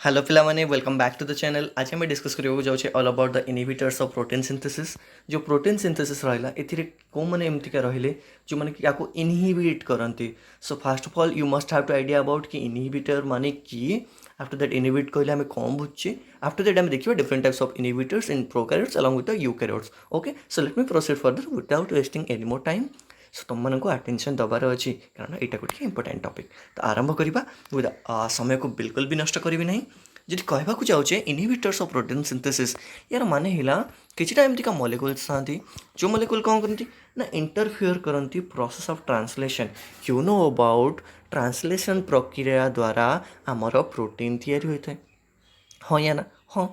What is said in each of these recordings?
Hello पिला माने welcome back to the channel. आज आम डिस्कस करने जाऊँ all about the inhibitors of protein synthesis. जो प्रोटीन सिंथेसिस रहा ए कौ मैंने एमतिका रहिले जो मैंने या इनहिबिट करती। So first of all you must have to idea about कि इनहिबिटर माने किए। आफ्टर दैट इनहिबिट कहले आम कौन बुझे। आफ्टर दैट आम देखिए different types of inhibitors in prokaryotes along with the eukaryotes. Okay, so let me proceed further without wasting any more time. So तुम मानक आटेंशन दबार अच्छी कारण यहाँ गोटे इंपोर्टाट टॉपिक। तो आरंभ करवा विद समय को बिल्कुल भी नष्ट करी ना। जी कहवाक जाऊे इनहिबिटर्स ऑफ प्रोटीन सिंथेसिस यार माने हिला किछिटा एमतिका मॉलिक्यूल्स था जो मॉलिक्यूल कौन करती ना इंटरफियर करती process of translation. You know about translation प्रक्रिया द्वारा आमर प्रोटीन तैयारी होता है। हाँ या ना? हाँ।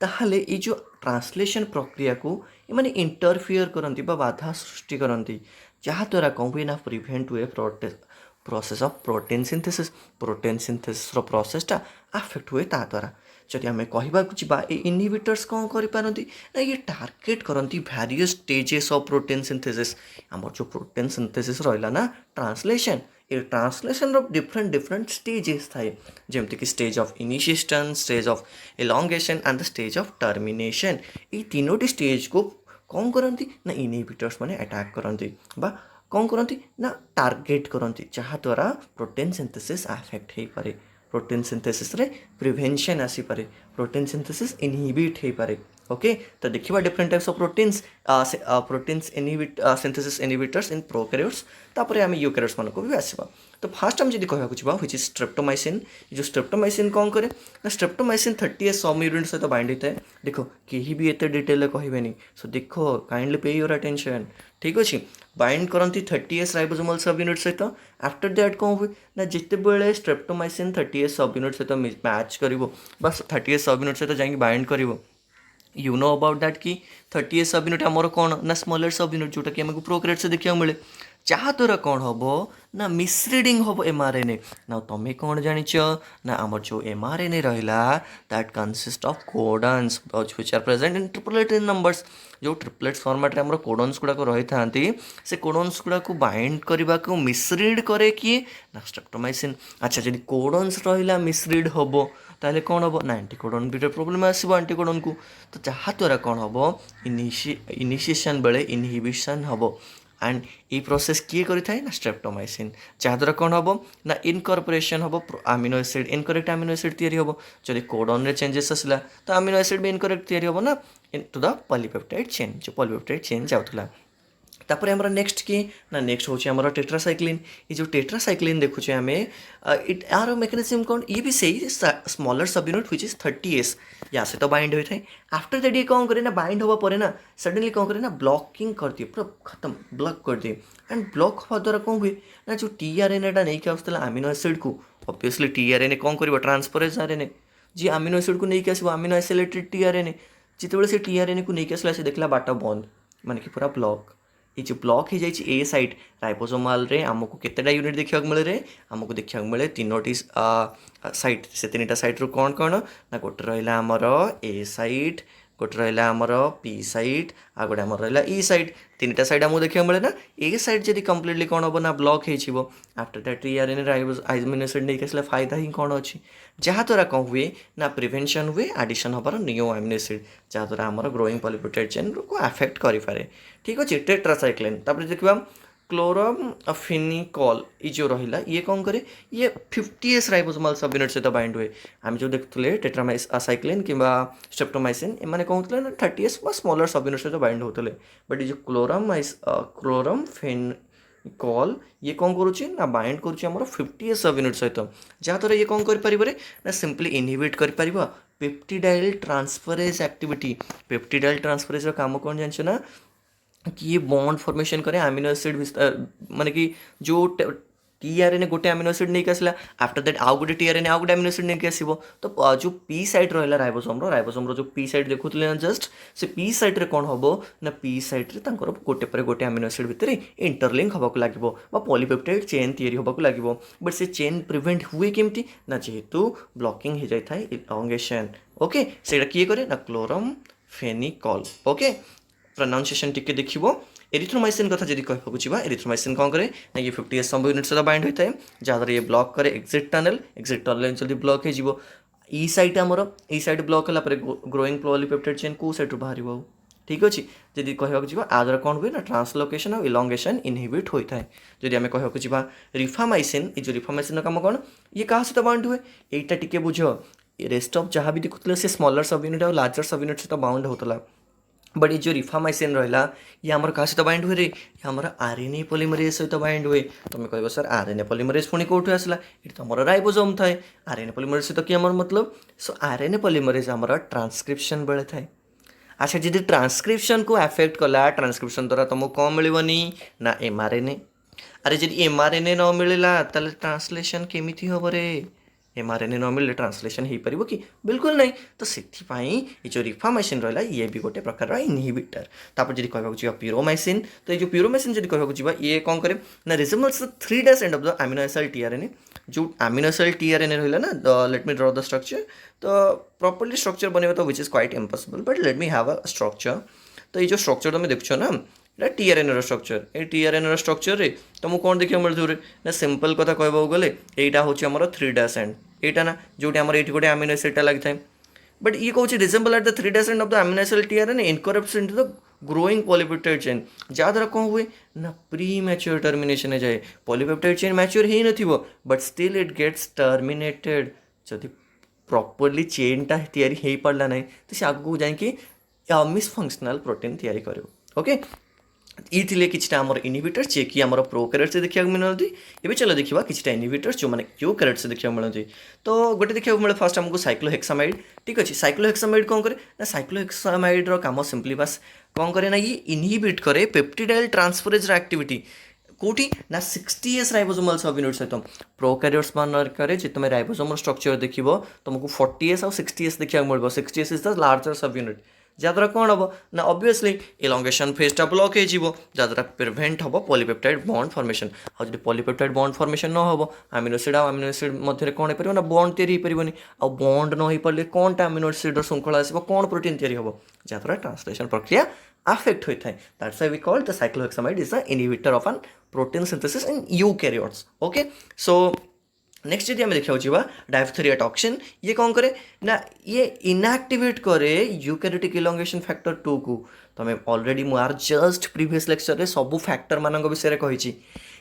ताहले ये जो ट्रांसलेशन प्रक्रिया को ये इंटरफियर करती बाधा सृष्टि करती जहाँद्वारा कौन हुए ना प्रिभेन्ट हुए process of protein synthesis. Protein synthesis प्रोसेसटा आफेक्ट हुए ता द्वारा। जदि आम कह इनहिबिटर्स कौन करपारती ना ये टार्गेट करती various stages of protein synthesis. आमर जो प्रोटीन सिंथेसिस रहा ना ट्रांसलेशन ये ट्रांसलेशन डिफरेंट डिफरेंट स्टेजेस थाए जमती कि stage of initiation, stage of elongation and the stage of termination. ये तीनोटी स्टेज को कौन करती ना इनहिबिटर्स माने अटैक करती बा कौन करती ना टार्गेट करती जहाँद्वारा प्रोटीन सिंथेसिस आफेक्ट हो पारे। प्रोटीन सिंथेसिस रे प्रिवेंशन आसी पारे, प्रोटीन सिंथेसिस इनहिबिट हो पारे। ओके, तो देखिए different types of proteins inhibit synthesis inhibitors in prokaryotes. तापर आम यूकैरियोट्स मानक भी आसवा। तो फास्ट आम जब कहवाक जावा व्हिच इज स्ट्रेप्टोमाइसिन। जो स्ट्रेप्टोमाइसिन कौन करे ना स्ट्रेप्टोमाइसिन 30 सब यूनिट सहित बाइंड होता है। देखो कहीं भी एत डिटेल कहबेनि। सो देखो काइंडली पे योर अटेंशन। ठीक अच्छे, बाइंड करती 30 राइबोसोमल सब यूनिट सहित। आफ्टर दैट कौन हुए ना जितेबले स्ट्रेप्टोमाइसिन 30 सब यूनिट सहित मैच कर बस 30 सब यूनिट सहित जाकि बाइंड कर। यू नो अबाउट दैट कि 30 सब यूनिट आमर कौन ना स्मॉलर सब यूनिट जोटा कि आमको प्रोकैरियोट से देखा मिले जहाँद्वारा कौन हम ना मिसरिडिंग हम mRNA। ना तुम्हें कौन जानिच ना आमर जो mRNA रहा that consist of codons which are present in triplet in numbers. जो ट्रिपलेट्स फॉर्मेट आमर कोडन्स गुड़ाक रही था से कोडन्स गुड़ाक बाइंड करने को मिसरिड करे किए ना स्ट्रेप्टोमाइसिन। अच्छा जब कोडन्स रहा मिसरिड हम ताहले कौन हम ना एंटीकोडन भी प्रोब्लेम आसो एंटीकोडन को। तो जहाँद्वारा कौन हम इनिशिएशन बेले इनहिबिशन हम एंड ये प्रोसेस किए करें ना स्ट्रेप्टोमाइसिन। जहाँद्वारा कौन हम ना इनकर्पोरेशन हम आमिनो एसिड इनकरेक्ट आमिनो एसिड तैयारी हम। जब कोडन रे चेंजेस आसला तो आमिनो एसिड भी इनकरेक्ट तैयारी हम ना टू द पॉलीपेप्टाइड चेन। जो पॉलीपेप्टाइड चेन जाऊला तापर आमर नेक्स्ट किए ना नेक्स्ट हूँ आमर टेट्रासाइक्लिन। ये जो टेट्रासाइक्लिन देखुचे आम इट यार मेकानिज्म कौन ये भी सही स्मॉलर सब यूनिट व्हिच इज 30s या से तो बाइंड होता है। आफ्टर दैट ये कौन करे ना बाइंड हवा पर ना सडनली कौन करे ना ब्लॉकिंग कर दिए पूरा खत्म ब्लॉक कर दिए। एंड ब्लॉक हवा द्वारा कौन हुए ना जो tRNA नहीं आसला आमिनो एसिड को ऑब्वियसली tRNA कौन कर ट्रांसफरेज RNA जी आमिनो एसिड को नहीं आसो आमिनो आइसोलेटेड tRNA जिते से tRNA को नहीं आसला से देखला बाट बंद माने कि पूरा ब्लॉक। ये जो ब्लॉक हो जाए ए साइट राइबोसोमाल रे आमको केतेटा यूनिट देखा मिले रे आमको देखा मिले 3टी साइट से 3टा साइट रू कौन कौन ना गोटे रहा आमर ए साइट गोटे रहा आमर पी साइट आ गोटे आमर रहा ई साइट 3टा साइट आमको देखा मिले ना ए साइट जब कम्प्लीटली कौन हम ना ब्लॉक हो आफ्टर दैट tRNA आमिनो एसिड नहीं आसला फायदा ही कौन अच्छी जहाँद्वारा कौन हुए ना प्रिवेंशन हुए एडिशन हबार न्यू आमिनो एसिड जहाँद्वारा आमर ग्रोइंग पॉलीपेप्टाइड चेन को आफेक्ट करें। ठीक अच्छे टेट्रासाइक्लिन तापर देखा क्लोरमफेनिकॉल ये जो रहा ये कौन करे ये 50s राइबोसोमल सब यूनिट सहित बाइंड हुए। आम जो देखते टेट्रासाइक्लिन कि स्ट्रेप्टोमाइसिन एम कौन थे ना 30s स्मॉलर सब यूनिट सहित बाइंड होते बट ये जो क्लोरमफेनिकॉल ये कौन करुच्चे ना बाइंड करुच्चे 50s सब यूनिट सहित जहाँद्वारा ये कौन कर ना सिंपली इनहिबिट कर peptidyl transferase activity. Peptidyl transferase काम कौन जानते ना कि ये बॉन्ड फॉर्मेशन करे आमिनो एसिड माने कि जो tRNA गोटे आमिनो एसिड नहीं आसला आफ्टर दैट आउ गोटे tRNA आउ गोटे आमिनो एसिड नहीं आसो। तो जो पी साइट रहा राइबोसोम जो पी साइट देखुले ना जस्ट से पी साइट रे कौन हम ना पी साइट रे तांकर गोटे पर गोटे आमिनो एसिड भितर इंटरलिंक होगा लगे पॉलीपेप्टाइड चेन तैयारी होगा लगे। बट से चेन प्रिवेंट हुए केमती ना जेहेतु ब्लॉकिंग हो जाए एलॉन्गेशन। ओके से किए करे ना क्लोरमफेनिकॉल। ओके प्रोनाउंसिएशन टिके देखिबो। एरिथ्रोमाइसिन कथा जदि कहबाक जावा एरिथ्रोमाइसिन कौन करे ना ये 50s सब यूनिट सहित बाइंड होता है जहाँद्वारा ये ब्लॉक करे एक्जिट टनल जल्दी ब्लॉक हो ई साइट आमर ई साइट ब्लक होला पर ग्रोइंग पॉलीपेप्टाइड चेन को साइट बाहर ठीक अच्छे जदि कहवाक जी आ द्वारा कौन हुए ना ट्रांसलोकेशन और इलंगेशन इनहिबिट होता है जदि आम कहवाक जी रिफामाइसिन ये जो रिफामाइसिन कम कौन ये क्या सहित बाउंड हुए यहीटा टी बुझ रेस्ट ऑफ जहाँ भी देखुले से स्मॉलर सब यूनिट और लार्जर सब यूनिट सहित बाउंड होता बट ये जो रिफामाइसिन रहा ये आमर क्या सहित बाइंड हुए रे ये आमर आरएनए पॉलीमरेज सहित बाइंड हुए तुम कह सर आरएनए पॉलीमरेज पुणी कौटू आसला ये तो आमर राइबोसोम थाए आरएनए पॉलीमरेज सहित कि आमर मतलब सो आरएनए पॉलीमरेज आमर ट्रांसक्रिप्शन बेले थाए अच्छा जब ट्रांसक्रिप्शन को अफेक्ट कला ट्रांसक्रिप्शन द्वारा तुमको कौन मिलनी ना एमआरएनए अरे जब एमआरएनए न मिलला ताले ट्रांसलेशन केमिति हम रे एमआरएनए न मिले ट्रांसलेशन हो पार कि बिल्कुल नहीं तो से ये जो रिफामाइसिन रहा ये भी गोटे प्रकार इनहिबिटर तापर जब कहवाक जी प्यूरोमाइसिन तो ये जो प्यूरोमाइसिन जब कहवाक जी ये कौन करे ना रिजेम्बल्स 3' end of the amino acid tRNA जो अमीनो एसिड टीआरएनए रहा ना let me draw the structure तो प्रॉपर्ली स्ट्रक्चर बनेगा तो which is quite impossible but let me have a structure तो ये जो स्ट्रक्चर तुम देख ना ये टीआरएनए स्ट्रक्चर ये टीआरएनए स्ट्रक्चर रे तुमको कौन देखा मिलूँ रे ना सिंपल कथा कहवाक गले यहाँ हूँ आम 3' एंड यहाँ ना जो आम ये गोटे अमीनो एसिड लगी था बट ये कौन resemble at the 3' end of the amino acid tRNA incorporates into the growing polypeptide chain जहाँद्वारा कौन हुए ना प्री मैच्योर टर्मिनेशन जाए पॉलीपेप्टाइड चेन मैच्योर हो न but still it gets terminated जदि प्रॉपर्ली चेनटा तैयारी हो पारा ना तो सी आगू जाकि मिसफंक्शनल प्रोटीन तैयारी कर ओके ये किछटा आमर इनहिबिटर्स जे कि आमर प्रोकैरियोट से देखा मिलती ये चलो देखा किछटा इनहिबिटर्स जो मैंने यूकैरियोट से देखा मिलती तो गोटे देखा मिले फर्स्ट आमको साइक्लोहेक्सामाइड ठीक अच्छे साइक्लोहेक्सामाइड कौन करे ना साइक्लोहेक्सामाइड कम सिंपली बास कौन करे ना ये इनहिबिट करे पेप्टिडाइल ट्रांसफरेज एक्टिविटी कौटी ना 60S राइबोसोमल सबयूनिट सहित प्रोकैरियोट्स मानक तुम राइबोसोमल स्ट्रक्चर देख तुमको 40S और 60S देखा मिल 60S is the larger subunit जहाँद्वारा कौन हम ना ऑब्वियसली इलंगेशन फेजटा ब्लॉक हो जहाँद्वारा प्रिवेंट हम पॉलीपेप्टाइड बॉन्ड फॉर्मेशन और जो पॉलीपेप्टाइड बॉन्ड फॉर्मेशन न हो अमीनो एसिड और अमीनो एसिड मध्य कौन हो पार ना बॉन्ड तैयारी हो पारनी आ बॉन्ड न हो पारे कौनटा अमीनो एसिड श्रृंखला आसो कौन प्रोटीन तैयारी हम जहाँद्वारा ट्रांसलेशन प्रक्रिया अफेक्ट होता है that's why we call the cycloheximide is the inhibitor of an protein synthesis in eukaryotes okay so next जब आम देखा जावा डायप्थेरिया टॉक्सिन ये कौन करे ना ये इनएक्टिवेट करे यूकैरियोटिक इलंगेशन फैक्टर 2 को तो मैं already Muar just previous lecture रे सब फैक्टर मानक विषय कही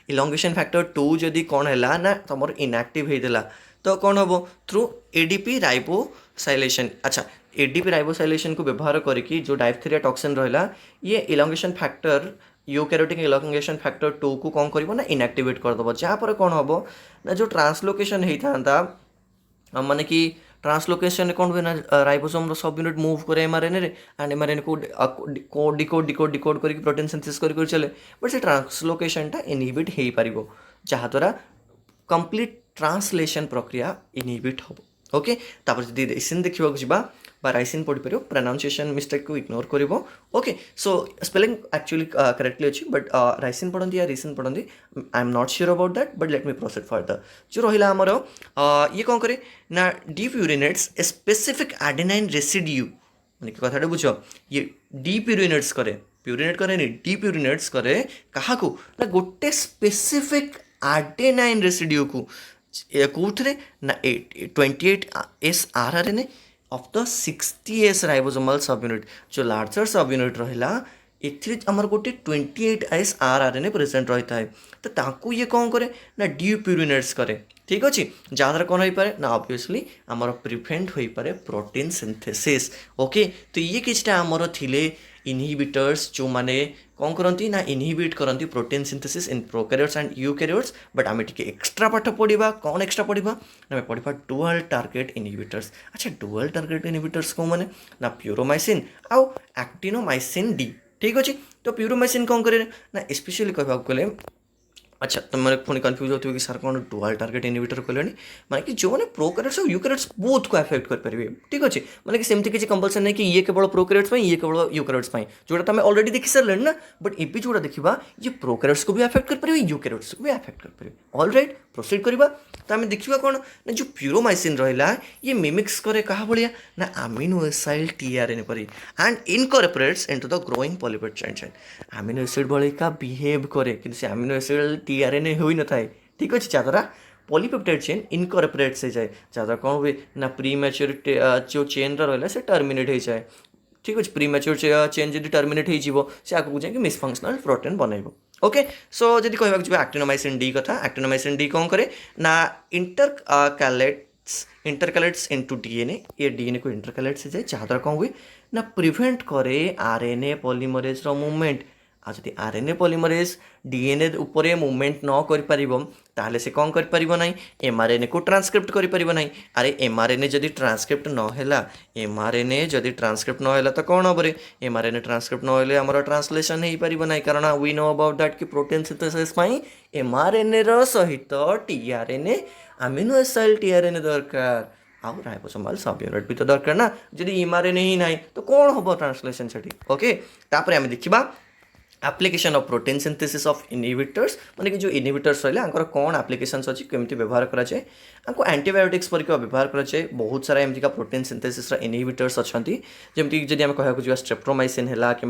इलंगेशन फैक्टर 2 जदि कौन है ना तुम इनएक्टिव होता तो कौन हम थ्रू एडीपी राइबोसाइलेशन अच्छा एडीपी राइबोसाइलेशन को व्यवहार करके जो डायप्थेरिया टॉक्सिन रहा ये इलंगेशन फैक्टर यूकैरियोटिक इलंगेशन फैक्टर 2 को कौन कर ना इनएक्टिवेट करदेव जहाँपर कौन हम ना जो ट्रांसलोकेशन होता माने कि ट्रांसलोकेशन कौन हुए ना राइबोसोम सब यूनिट मूव करे एमआरएनए रे एंड एमआरएनए को डिकोड करके प्रोटीन सिंथेसिस कर चले बट से ट्रांसलोकेशनटा इनहिबिट हो पार जहाँद्वारा कंप्लीट ट्रांसलेशन प्रक्रिया इनहिबिट हम ओके तापर जदि रेसिन देखा जावा राइसिन पढ़ी पार प्रोनाउंसिएशन मिस्टेक को इग्नोर कर okay so spelling actually correctly अच्छी बट राइसिन पढ़ती या रिसिन पढ़ती I am not sure about that but let me proceed further जो रहा आमर ये कौन करे ना डीप्यूरिनेट्स ए स्पेसिफिक एडेनाइन रेसिड्यू मैंने कथाटा बुझ ये डीप्यूरिनेट्स करे प्यूरिनेट करे नहीं डीप्यूरिनेट्स करे क्या ना गोटे स्पेसिफिक एडेनाइन रेसिड्यू को कौन ना 28S rRNA of the 60S ribosomal subunit जो लार्जर सबयूनिट रहा ये आमर गोटे 28S rRNA प्रेजेंट रही है तो ताकू ये कौन करे ना डीप्यूरिनेट्स करे ठीक अच्छे जहाँद्वारा कौन हो पारे ना ऑब्वियसली आमर प्रिवेंट हो पारे प्रोटीन सिंथेसिस ओके तो ये किछटा आमर थिले इनहिबिटर्स जो माने कौन करती ना इनहिबिट करती protein synthesis in prokaryotes and eukaryotes but आम टे एक्स्ट्रा पाठ पढ़ा कौन एक्स्ट्रा पढ़ा ना पढ़ा डुअल टार्गेट इनहिबिटर्स अच्छा डुअल टार्गेट इनहिबिटर्स कौन मैंने ना प्यूरोमाइसिन आउ एक्टिनोमाइसिन डी ठीक अच्छे तो प्यूरोमाइसिन कौन करे ना स्पेशली कहवाक गले अच्छा तुम मैंने पुणी कन्फ्यूज होती कि सर कौन डुअल टार्गेट इनहिबिटर कहले माने कि जो मैंने प्रोकैरियोट्स और यूकैरियोट्स बोथ को अफेक्ट करेंगे ठीक अच्छे माने कि सेमती किसी कंपलसन नहीं कि ये केवल प्रोकैरियोट्स ये केवल यूकैरियोट्स जोटा तुम ऑलरेडी देखी सारे ना बट एबी जोटा देखा ये प्रोकैरियोट्स को भी अफेक्ट कर यूकैरियोट्स को भी अफेक्ट कर ऑलराइट प्रोसीड करवा तो आम देखा कौन ना जो प्यूरोमाइसिन रहा ये मिमिक्स करे क्या भाया ना अमीनो एसिड tRNA परी and incorporates into the growing polypeptide chain amino acid भाई का बिहेव करे कि अमीनो एसिड tRNA हो न था ठीक अच्छे जहाँद्वारा पॉलीपेप्टाइड चेन इनकॉर्पोरेट से जाए जहाँ कौन हुए ना प्री मैच्योर जो चेन रहा से टर्मिनेट हो जाए ठीक अच्छे प्री मैच्योर चेन जब टर्मिनेट हो से आगे जाए मिसफंक्शनल प्रोटीन बनइब ओके सो जब कह एक्टिनोमाइसिन डी कथा एक्टिनोमाइसिन डी कौन करे ना इंटरकैलेट्स इनटू डीएनए ये डीएनए को इंटरकैलेट से जाए जहाँद्वारा कौन हुए ना प्रिवेंट करे आरएनए पॉलीमरेज मुवमेंट आज जब आरएनए पॉलीमरेज डीएनए उपरे मुवमेंट न कर से कौन कर एमआरएनए को ट्रांसक्रिप्ट कर अरे एमआरएनए जदि ट्रांसक्रिप्ट नहला एमआरएनए जदि ट्रांसक्रिप्ट नहला तो कौन हम एमआरएनए ट्रांसक्रिप्ट नहले आमर ट्रांसलेशन हो पार ना कारण वी नो अबाउट दैट कि प्रोटीन सिंथेसिस एमआरएनए सहित टीआरएनए अमीनो एसिड टीआरएनए दरकार आउ राइबोसोमाल सबयूनिट भी तो दरकार ना जदि एमआरएनए ही ना तो कौन हम ट्रांसलेशन से ओके तापर आम देखा application of protein synthesis of inhibitors माने कि जो इनहिबिटर्स रहा आंकर कौन एप्लिकेशंस अच्छी केमती व्यवहार कराए आपको एंटीबायोटिक्स पर व्यवहार कराए बहुत सारा एमती प्रोटीन सिंथेसिस इनहिबिटर्स अच्छा जमी जब आम कह स्ट्रेप्टोमाइसिन है कि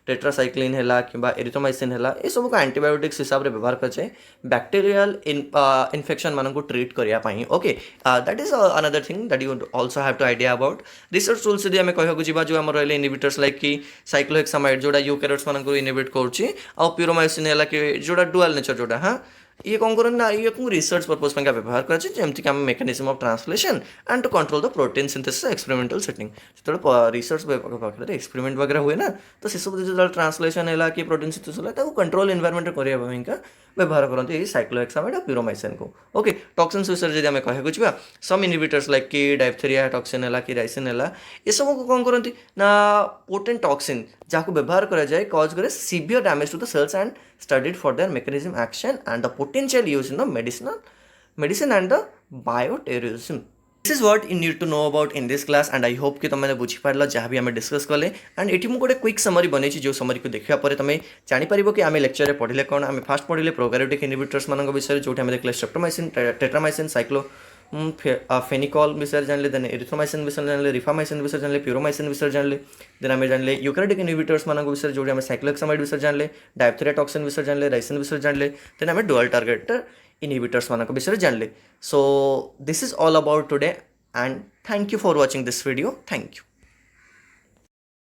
टेट्रासाइक्लिन है कि एरिथ्रोमाइसिन है ये सब को एंटीबायोटिक्स हिसाब से व्यवहार कराए बैक्टेरियल इन्फेक्शन मान को ट्रीट करने okay that is another thing that you also have to idea about research tools यदि आम कह जो आम रही इनहिबिटर्स लाइक कि साइक्लोहेक्सामाइड जोड़ा यूकैरियोट्स मान इनहिबिट करुच्ची आउ प्यूरोमाइसिन है कि जोड़ा डुअल नेचर जोड़ा हाँ ये कौन करना ना ये रिसर्च पर्पज पर व्यवहार करमती कि mechanism of translation and to control the protein synthesis experimental setting जो रिसर्च पाखे एक्सपेरिमेंट वगैरह हुए ना तो से सब जो ट्रांसलेशन है कि प्रोटीन सिंथेसिस है कंट्रोल एनवायरमेंट करने व्यवहार करते हैं साइक्लोहेक्सामाइड और प्यूरोमाइसिन को ओके टॉक्सिन्स विषय जब आम कह सम इनहिबिटर्स लाइक कि डायप्थेरिया टॉक्सिन है कि राइसिन है ये सब को कौन करती ना पोटेंट टॉक्सिन जहाँ व्यवहार कराए कज करे severe damage to the cells and studied for their mechanism action and the potential use in the medicine and the bioterrorism this is what you need to know about in this class and I hope कि तुमने बुझीपार जहाँ भी आम discuss कले and ये मुझे quick summary बनी जो समरी को देखा तुम जापर कि आम लेक्चर में पढ़ले कौन आम फास्ट पढ़ले प्रोकैरियोटिक इनहिबिटर्स मान विषय जो देखले स्ट्रेप्टोमाइसिन टेट्रामाइसिन साइक्लो फेनिकॉल विषय जानले देन एरिथ्रोमाइसिन विषय जानले रिफामाइसिन विषय जानले प्यूरोमाइसिन विषय जानले देन आम जानले यूकैरियोटिक इनहिबिटर्स मान विषय जो आम साइक्लोहेक्सामाइड विषय जानले डायप्थेरिया टॉक्सिन विषय जानले राइसिन विषय जानले देन आम डुअल टार्गेट इनहिबिटर्स मान विषय जानले so this is all about today and thank you for watching this video. Thank you.